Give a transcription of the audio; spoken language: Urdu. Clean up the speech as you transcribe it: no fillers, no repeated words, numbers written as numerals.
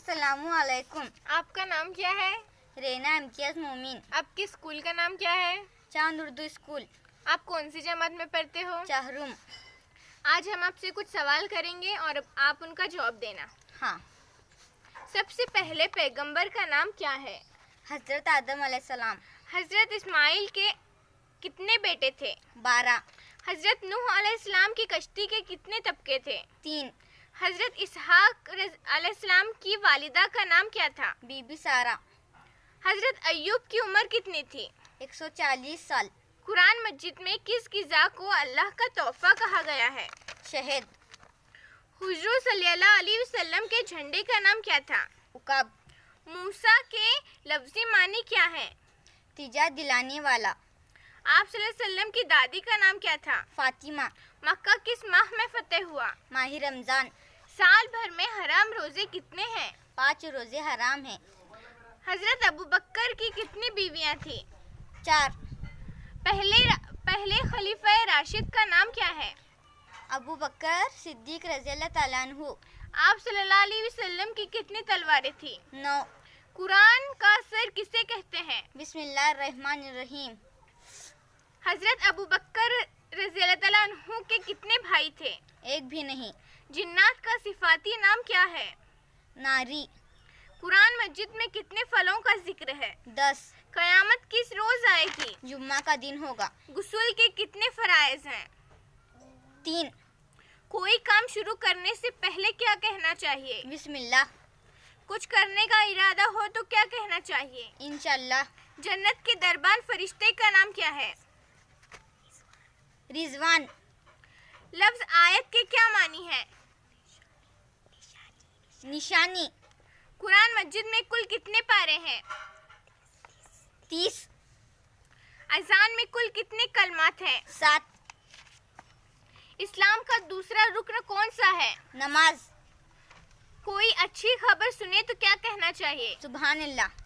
السلام علیکم. آپ کا نام کیا ہے؟ رینا امتیاز مومن. آپ کے اسکول کا نام کیا ہے؟ چاند اردو اسکول. آپ کون سی جماعت میں پڑھتے ہو؟ چہرم. آج ہم آپ سے کچھ سوال کریں گے اور آپ ان کا جواب دینا. ہاں. سب سے پہلے پیغمبر کا نام کیا ہے؟ حضرت آدم علیہ السلام. حضرت اسماعیل کے کتنے بیٹے تھے؟ 12. حضرت نوح علیہ السلام کی کشتی کے کتنے طبقے تھے؟ 3. حضرت اسحاق علیہ السلام کی والدہ کا نام کیا تھا؟ بی بی سارا. حضرت ایوب کی عمر کتنی تھی؟ 140 سال. قرآن مجید میں کس غذا کو اللہ کا تحفہ کہا گیا ہے؟ شہد. حضور صلی اللہ علیہ وسلم کے جھنڈے کا نام کیا تھا؟ عقاب. موسیٰ کے لفظی معنی کیا ہے؟ تیجا دلانے والا. آپ صلی اللہ علیہ وسلم کی دادی کا نام کیا تھا؟ فاطمہ. مکہ کس ماہ میں فتح ہوا؟ ماہ رمضان. سال سال بھر میں حرام روزے کتنے ہیں؟ 5 روزے حرام ہیں. حضرت ابوبکر کی کتنی بیویاں تھیں؟ 4. پہلے خلیفہ راشد کا نام کیا ہے؟ ابو بکر صدیق رضی اللہ تعالیٰ عنہ. آپ صلی اللہ علیہ وسلم کی کتنی تلواریں تھیں؟ 9. قرآن کا سر کسے کہتے ہیں؟ بسم اللہ الرحمن الرحیم. حضرت ابوبکر رضی اللہ تعالیٰ عنہ کے کتنے بھائی تھے؟ ایک بھی نہیں. جنات کا صفاتی نام کیا ہے؟ ناری. قرآن مجید میں کتنے پھلوں کا ذکر ہے؟ 10. قیامت کس روز آئے گی؟ جمعہ کا دن ہوگا. غسل کے کتنے فرائض ہیں؟ 3. کوئی کام شروع کرنے سے پہلے کیا کہنا چاہیے؟ بسم اللہ. کچھ کرنے کا ارادہ ہو تو کیا کہنا چاہیے؟ انشاءاللہ. جنت کے دربان فرشتے کا نام کیا ہے؟ رضوان. لفظ آیت کے کیا معنی ہے؟ نشانی. قرآن مجید میں کل کتنے پارے ہیں؟ 30. اذان میں کل کتنے کلمات ہیں؟ 7. اسلام کا دوسرا رکن کون سا ہے؟ نماز. کوئی اچھی خبر سنے تو کیا کہنا چاہیے؟ سبحان اللہ.